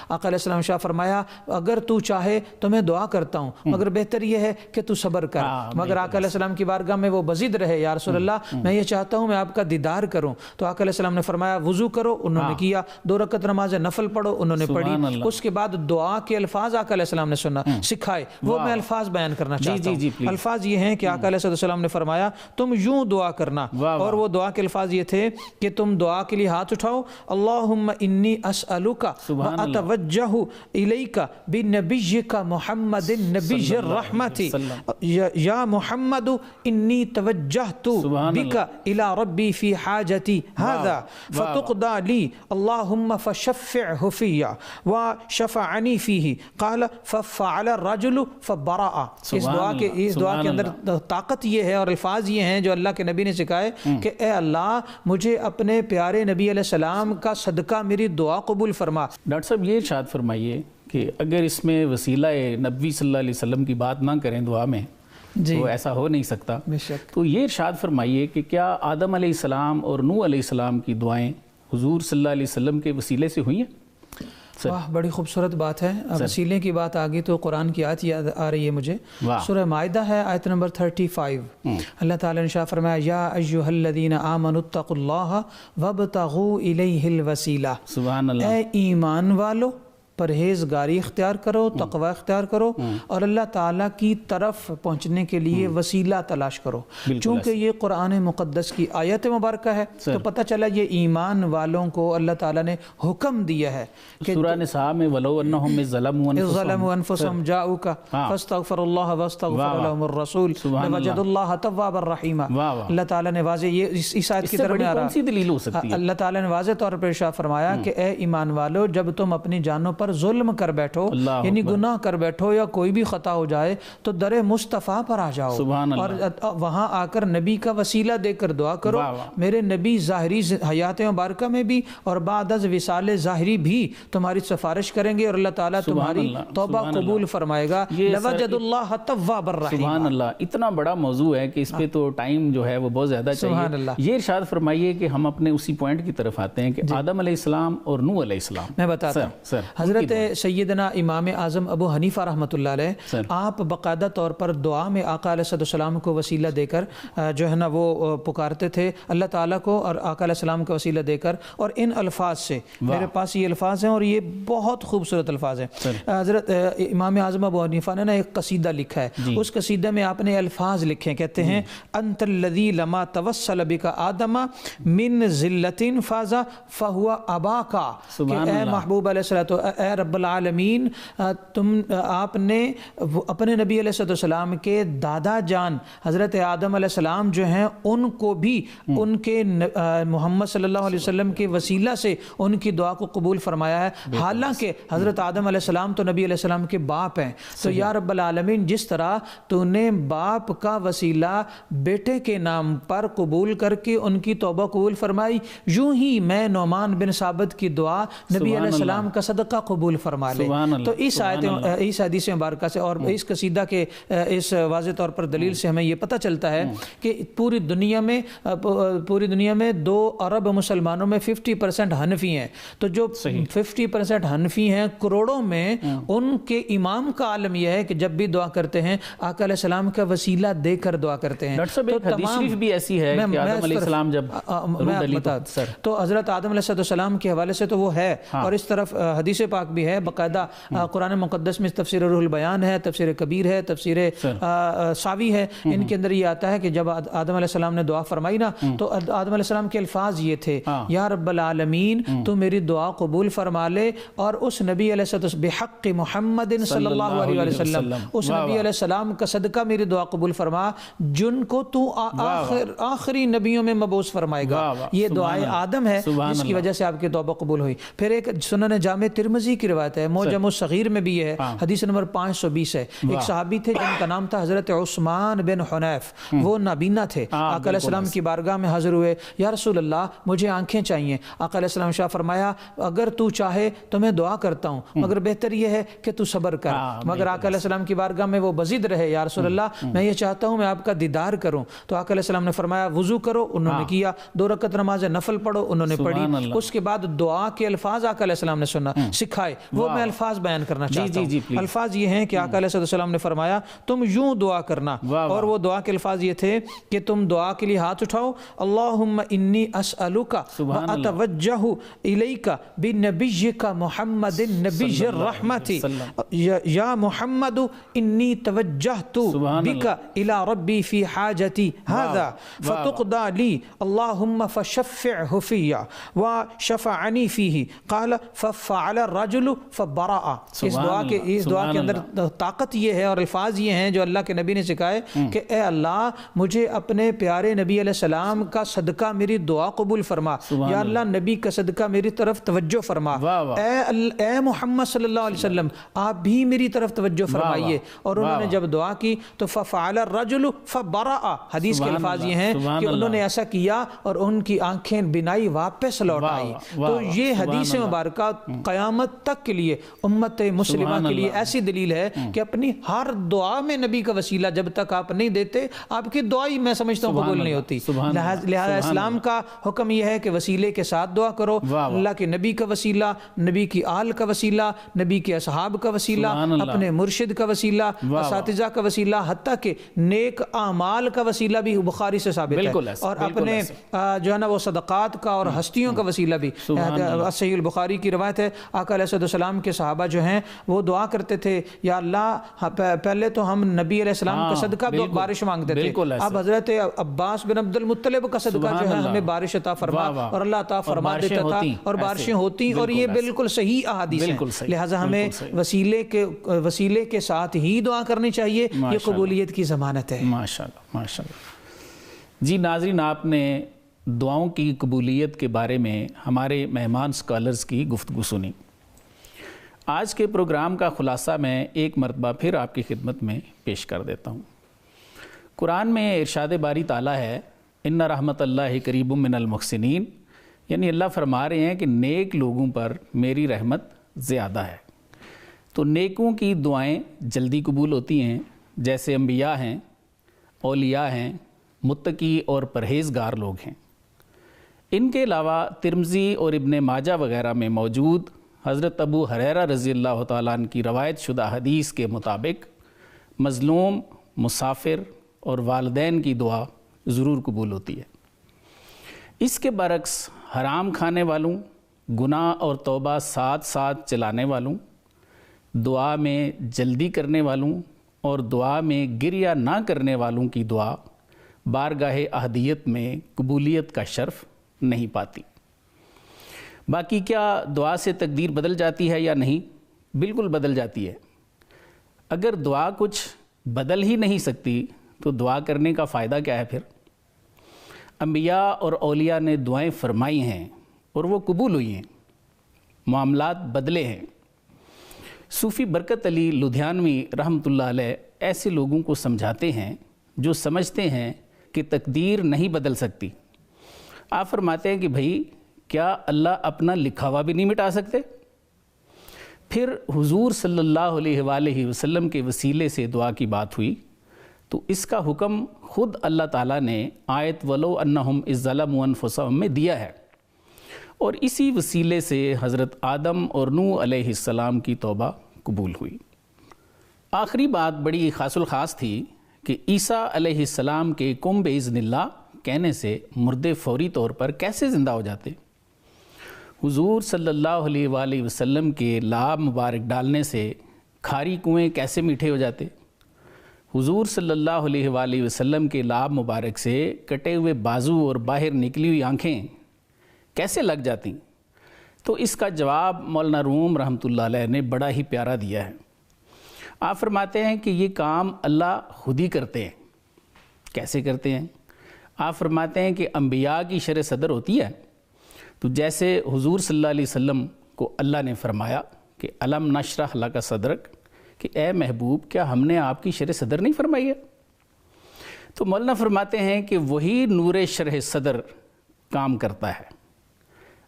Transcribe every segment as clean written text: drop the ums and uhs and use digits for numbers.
آقا علیہ السلام شاہ فرمایا اگر تو چاہے تو میں دعا کرتا ہوں مگر بہتر یہ ہے کہ تو صبر کر. مگر آقا علیہ السلام کی بارگاہ میں وہ بزد رہے, یا رسول اللہ میں یہ چاہتا ہوں میں آپ کا دیدار کروں. تو آقا علیہ السلام نے فرمایا وضو کرو, انہوں نے کیا. 2 رکعت نماز نفل پڑھو, انہوں نے پڑھی. اس کے بعد دعا کے الفاظ آقا علیہ السلام نے سکھائے, وہ میں الفاظ بیان کرنا چاہتا ہوں. الفاظ یہ ہیں کہ آقا علیہ السلام نے فرمایا تم یوں دعا کرنا, اور وہ دعا کے الفاظ یہ تھے کہ تم دعا کے لیے ہاتھ اٹھاؤ, اللہم انی اسألک واتوجہ الیک بنبیک محمد نبی الرحمت یا محمد انی توجہت بک الی ربی فی حاجتی هذا فتقضى لی اللہم فشفعہ فی وشفعنی فیہ قال ففعل الرجل فبرأ. اس دعا کے اندر طاقت یہ ہے اور الفاظ یہ ہیں جو اللہ کے نبی نے سکھائے کہ اے اللہ مجھے اپنے پیارے نبی علیہ السلام کا صدقہ میری دعا قبول فرما. ڈاکٹر صاحب یہ ارشاد فرمائیے کہ اگر اس میں وسیلہ نبی صلی اللہ علیہ وسلم کی بات نہ کریں دعا میں تو ایسا ہو نہیں سکتا. تو یہ ارشاد فرمائیے کہ کیا آدم علیہ السلام اور نوح علیہ السلام کی دعائیں حضور صلی اللہ علیہ وسلم کے وسیلے سے ہوئی ہیں؟ واہ بڑی خوبصورت بات ہے. وسیلے کی بات آگئی تو قرآن کی آیت یاد آ رہی ہے مجھے, سورہ مائدہ ہے آیت نمبر 35. اللہ تعالیٰ نے شاہ فرمایا یا ایھا الذین آمنوا اتقوا اللہ وابتغوا الیہ الوسیلہ. سبحان اللہ. اے ایمان والو پرہیزگاری اختیار کرو, تقوی اختیار کرو, اور اللہ تعالیٰ کی طرف پہنچنے کے لیے وسیلہ تلاش کرو. چونکہ یہ قرآن مقدس کی آیت مبارکہ ہے تو پتہ چلا یہ ایمان والوں کو اللہ تعالیٰ نے حکم دیا ہے کہ سورہ نساء میں وَلَوْ أَنَّهُمْ ظَلَمُوا أَنفُسَهُمْ جَاءُوكَ فَاسْتَغْفَرُوا اللَّهَ وَاسْتَغْفَرَ لَهُمُ الرَّسُولُ لَوَجَدُوا اللَّهَ تَوَّابًا رَحِيمًا. اللہ تعالیٰ نے واضح یہ اس آیت کی طرف میں آ رہا, اللہ تعالیٰ نے واضح طور پر ارشاد فرمایا کہ اے ایمان والو جب تم اپنی جانوں پر ظلم کر بیٹھو یعنی گناہ کر بیٹھو یا کوئی بھی خطا ہو جائے تو در مصطفیٰ پر آ جاؤ اور وہاں آ کر نبی کا وسیلہ دے کر دعا کرو. میرے نبی ظاہری حیات مبارکہ میں بھی اور بعد از وصال ظاہری بھی تمہاری سفارش کریں گے اور اللہ تعالیٰ تمہاری توبہ قبول فرمائے گا. لوجد اللہ توابا رحیما. سبحان اللہ. اتنا بڑا موضوع ہے کہ اس پہ تو ٹائم جو ہے وہ بہت زیادہ چاہیے. یہ ارشاد فرمائیے کہ ہم اپنے اسی پوائنٹ کی طرف آتے ہیں کہ آدم علیہ السلام اور نوح علیہ السلام. میں بتاتا ہوں حضرت سیدنا امام اعظم ابو حنیفہ رحمۃ اللہ علیہ آپ باقاعدہ طور پر دعا میں آقا علیہ السلام کو وسیلہ دے کر جو ہے نا وہ پکارتے تھے اللہ تعالیٰ کو اور آقا علیہ السلام کا وسیلہ دے کر, اور ان الفاظ سے میرے پاس یہ الفاظ ہیں اور یہ بہت خوبصورت الفاظ ہیں. حضرت امام اعظم ابو حنیفہ نے نا ایک قصیدہ لکھا ہے, اس قصیدہ میں آپ نے الفاظ لکھے ہیں, کہتے ہیں انت الذی لما توسل بک آدم من ذلۃ فاز فہو اباکا. کہ اے محبوب علیہ السلام, اے رب العالمین آپ نے اپنے نبی علیہ السلام کے دادا جان حضرت آدم علیہ السلام جو ہیں ان کو بھی ان کے محمد صلی اللہ علیہ وسلم کے وسیلہ سے ان کی دعا کو قبول فرمایا ہے. حالانکہ حضرت آدم علیہ السلام تو نبی علیہ السلام کے باپ ہیں. تو یا رب العالمین جس طرح تو نے باپ کا وسیلہ بیٹے کے نام پر قبول کر کے ان کی توبہ قبول فرمائی, یوں ہی میں نعمان بن ثابت کی دعا نبی علیہ السلام کا صدقہ قبول فرما لے. تو اس حدیث مبارکہ سے اور اس قصیدہ کے اس واضح طور پر دلیل سے ہمیں یہ پتہ چلتا ہے کہ پوری دنیا میں 2 ارب مسلمانوں میں 50% حنفی ہیں. تو جو 50% حنفی ہیں کروڑوں میں, ان کے امام کا عالم یہ ہے کہ جب بھی دعا کرتے ہیں آقا علیہ السلام کا وسیلہ دے کر دعا کرتے ہیں. ڈاکٹر صاحب ایک حدیث شریف بھی ایسی ہے کہ آدم علیہ السلام جب تو حضرت آدم علیہ السلام کے حوالے سے تو وہ ہے, اور اس طرف حدیث پاک بھی ہے باقاعدہ. قرآن مقدس میں تفسیر روح البیان ہے, تفسیر کبیر ہے, تفسیر ساوی ہے. ان کے اندر یہ آتا ہے کہ جب آدم علیہ السلام نے دعا فرمائی نا تو آدم علیہ السلام کے الفاظ یہ تھے یا رب العالمین تو میری دعا قبول فرما لے, اور اس نبی علیہ السلام بحق محمد صلی اللہ علیہ وسلم اس نبی علیہ السلام کا صدقہ میری دعا قبول فرما جن کو تو آخری نبیوں میں مبعوث فرمائے گا. یہ دعائے آدم ہے جس کی وجہ سے آپ کی توبہ قبول ہوئی. پھر ایک سنن جامع ترمذی کی روایت ہے, معجم الصغیر میں بھی ہے, حدیث نمبر 520 ہے. ایک صحابی تھے جن کا نام تھا حضرت عثمان بن حنیف, وہ نابینا تھے. آقا علیہ السلام کی بارگاہ میں حاضر ہوئے, یا رسول اللہ مجھے آنکھیں چاہیے. آقا علیہ السلام شاہ فرمایا اگر تو چاہے تو میں دعا کرتا ہوں مگر بہتر یہ ہے کہ تو صبر کر. مگر آقا علیہ السلام کی بارگاہ میں وہ بزد رہے, یا رسول اللہ میں یہ چاہتا ہوں میں آپ کا دیدار کروں. تو آقا علیہ السلام نے فرمایا وضو کرو, انہوں نے کیا. 2 رکعت نماز نفل پڑھو, انہوں نے پڑھی. اس کے بعد دعا کے الفاظ آقا علیہ السلام نے سکھائے, سکھائے وہ میں الفاظ بیان کرنا چاہتا ہوں۔ الفاظ یہ ہیں کہ آقا علیہ السلام نے فرمایا تم یوں دعا کرنا، اور وہ دعا کے الفاظ یہ تھے کہ تم دعا کے لیے ہاتھ اٹھاؤ، اللہم انی اسألک واتوجہ الیک بنبیک محمد نبی الرحمت یا محمد انی توجہت بک الی ربی فی حاجتی هذا فتقضى لی اللہم فشفعہ فی وشفعنی فیہ قال ففعل الرجل فبرأ۔ اس دعا کے اندر طاقت یہ ہے اور الفاظ یہ ہیں جو اللہ کے نبی نے سکھائے کہ اے اللہ مجھے اپنے پیارے نبی علیہ السلام کا صدقہ میری دعا قبول فرما، یا اللہ نبی کا صدقہ میری طرف توجہ فرما، اے محمد صلی اللہ علیہ وسلم آپ بھی میری طرف توجہ فرمائیے۔ اور انہوں نے جب دعا کی تو ففعل الرجل فبرأ، حدیث کے الفاظ یہ ہیں کہ انہوں نے ایسا کیا اور ان کی آنکھیں بینائی واپس لوٹ آئی۔ تو یہ حدیث مبارکہ قیامت تک کے لیے امت مسلمہ کے لیے ایسی دلیل ہے کہ اپنی ہر دعا میں نبی کا وسیلہ جب تک آپ نہیں دیتے آپ کی دعا ہی میں سمجھتا ہوں قبول نہیں ہوتی۔ لہذا اسلام کا حکم یہ ہے کہ وسیلے کے ساتھ دعا کرو، اللہ کے نبی کا وسیلہ، نبی کی آل کا وسیلہ، نبی کے اصحاب کا وسیلہ، اپنے مرشد کا وسیلہ، اساتذہ کا وسیلہ، حتیٰ کہ نیک اعمال کا وسیلہ بھی بخاری سے ثابت ہے، اور اپنے جو ہے نا وہ صدقات کا اور ہستیوں کا وسیلہ بھی۔ صحیح البخاری کی روایت ہے آقا علیہ السلام کے صحابہ جو ہیں وہ دعا کرتے تھے یا اللہ پہلے تو ہم نبی علیہ السلام کا صدقہ بارش مانگتے تھے، اب حضرت عباس بن عبد المطلب کا صدقہ جو ہے ہمیں بارش عطا فرما، اور اللہ عطا فرما دیتا تھا اور بارشیں ہوتی، اور یہ بالکل صحیح احادیث ہیں۔ لہٰذا ہمیں وسیلے کے ساتھ ہی دعا کرنی چاہیے، یہ قبولیت کی ضمانت ہے۔ ماشاءاللہ ماشاءاللہ۔ جی ناظرین، آپ نے دعاؤں کی قبولیت کے بارے میں ہمارے مہمان سکالرز کی گفتگو سنی۔ آج کے پروگرام کا خلاصہ میں ایک مرتبہ پھر آپ کی خدمت میں پیش کر دیتا ہوں۔ قرآن میں ارشاد باری تعالیٰ ہے ان رحمت اللہ قریب من المحسنین، یعنی اللہ فرما رہے ہیں کہ نیک لوگوں پر میری رحمت زیادہ ہے۔ تو نیکوں کی دعائیں جلدی قبول ہوتی ہیں، جیسے انبیاء ہیں، اولیاء ہیں، متقی اور پرہیزگار لوگ ہیں۔ ان کے علاوہ ترمذی اور ابن ماجہ وغیرہ میں موجود حضرت ابو ہریرہ رضی اللہ تعالیٰ عنہ کی روایت شدہ حدیث کے مطابق مظلوم، مسافر اور والدین کی دعا ضرور قبول ہوتی ہے۔ اس کے برعکس حرام کھانے والوں، گناہ اور توبہ ساتھ ساتھ چلانے والوں، دعا میں جلدی کرنے والوں اور دعا میں گریہ نہ کرنے والوں کی دعا بارگاہ احدیت میں قبولیت کا شرف نہیں پاتی۔ باقی کیا دعا سے تقدیر بدل جاتی ہے یا نہیں؟ بالکل بدل جاتی ہے۔ اگر دعا کچھ بدل ہی نہیں سکتی تو دعا کرنے کا فائدہ کیا ہے پھر؟ انبیاء اور اولیاء نے دعائیں فرمائی ہیں اور وہ قبول ہوئی ہیں، معاملات بدلے ہیں۔ صوفی برکت علی لدھیانوی رحمۃ اللہ علیہ ایسے لوگوں کو سمجھاتے ہیں جو سمجھتے ہیں کہ تقدیر نہیں بدل سکتی۔ آپ فرماتے ہیں کہ بھائی کیا اللہ اپنا لکھا ہوا بھی نہیں مٹا سکتے؟ پھر حضور صلی اللہ علیہ وآلہ وسلم کے وسیلے سے دعا کی بات ہوئی تو اس کا حکم خود اللہ تعالیٰ نے آیت وَلَوْ أَنَّهُمْ إِذْ ظَلَمُوا أَنفُسَهُم میں دیا ہے، اور اسی وسیلے سے حضرت آدم اور نوح علیہ السلام کی توبہ قبول ہوئی۔ آخری بات بڑی خاص الخاص تھی کہ عیسیٰ علیہ السلام کے قم بإذن اللہ کہنے سے مردے فوری طور پر کیسے زندہ ہو جاتے؟ حضور صلی اللہ علیہ وآلہ وسلم کے لعاب مبارک ڈالنے سے کھاری کنویں کیسے میٹھے ہو جاتے؟ حضور صلی اللہ علیہ وآلہ وسلم کے لعاب مبارک سے کٹے ہوئے بازو اور باہر نکلی ہوئی آنکھیں کیسے لگ جاتی؟ تو اس کا جواب مولانا روم رحمۃ اللہ علیہ نے بڑا ہی پیارا دیا ہے۔ آپ فرماتے ہیں کہ یہ کام اللہ خود ہی کرتے ہیں۔ کیسے کرتے ہیں؟ آپ فرماتے ہیں کہ انبیاء کی شرح صدر ہوتی ہے، تو جیسے حضور صلی اللہ علیہ وسلم کو اللہ نے فرمایا کہ الم نشرح لک صدرک، کہ اے محبوب کیا ہم نے آپ کی شرح صدر نہیں فرمائی ہے؟ تو مولانا فرماتے ہیں کہ وہی نور شرح صدر کام کرتا ہے۔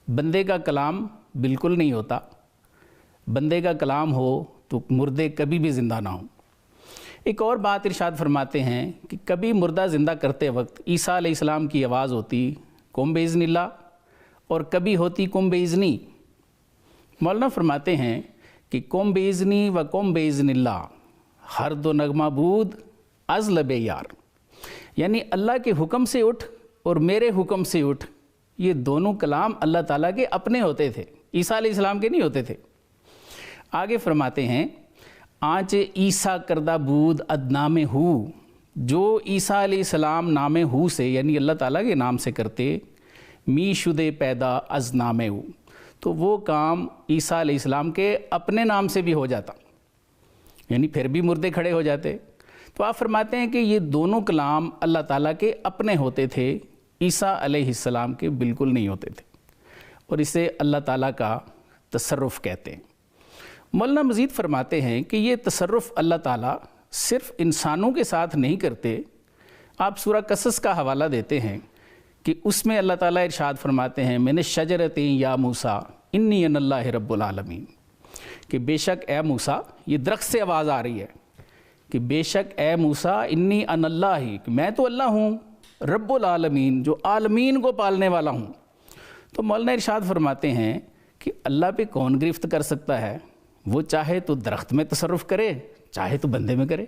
بندے کا کلام بالکل نہیں ہوتا، بندے کا کلام ہو تو مردے کبھی بھی زندہ نہ ہوں۔ ایک اور بات ارشاد فرماتے ہیں کہ کبھی مردہ زندہ کرتے وقت عیسیٰ علیہ السلام کی آواز ہوتی قم بإذن اللہ، اور کبھی ہوتی قم بإذنی۔ مولانا فرماتے ہیں کہ قوم بیزنی و قوم بیزن اللہ ہر دو نغمہ بود از لب یار، یعنی اللہ کے حکم سے اٹھ اور میرے حکم سے اٹھ، یہ دونوں کلام اللہ تعالیٰ کے اپنے ہوتے تھے، عیسیٰ علیہ السلام کے نہیں ہوتے تھے۔ آگے فرماتے ہیں آنچ عیسیٰ کردہ بود اد نام ہو، جو عیسیٰ علیہ السلام نام ہو سے یعنی اللہ تعالیٰ کے نام سے کرتے، می شدے پیدا از نام ہو، تو وہ کام عیسیٰ علیہ السلام کے اپنے نام سے بھی ہو جاتا، یعنی پھر بھی مردے کھڑے ہو جاتے۔ تو آپ فرماتے ہیں کہ یہ دونوں کلام اللہ تعالیٰ کے اپنے ہوتے تھے، عیسیٰ علیہ السلام کے بالکل نہیں ہوتے تھے، اور اسے اللہ تعالیٰ کا تصرف کہتے ہیں۔ مولانا مزید فرماتے ہیں کہ یہ تصرف اللہ تعالیٰ صرف انسانوں کے ساتھ نہیں کرتے۔ آپ سورہ قصص کا حوالہ دیتے ہیں کہ اس میں اللہ تعالیٰ ارشاد فرماتے ہیں من الشجرۃ یا موسیٰ انی انا اللہ رب العالمین، کہ بے شک اے موسیٰ، یہ درخت سے آواز آ رہی ہے کہ بے شک اے موسیٰ انی انا اللہ، کہ میں تو اللہ ہوں، رب العالمین، جو عالمین کو پالنے والا ہوں۔ تو مولانا ارشاد فرماتے ہیں کہ اللہ پہ کون گرفت کر سکتا ہے؟ وہ چاہے تو درخت میں تصرف کرے، چاہے تو بندے میں کرے۔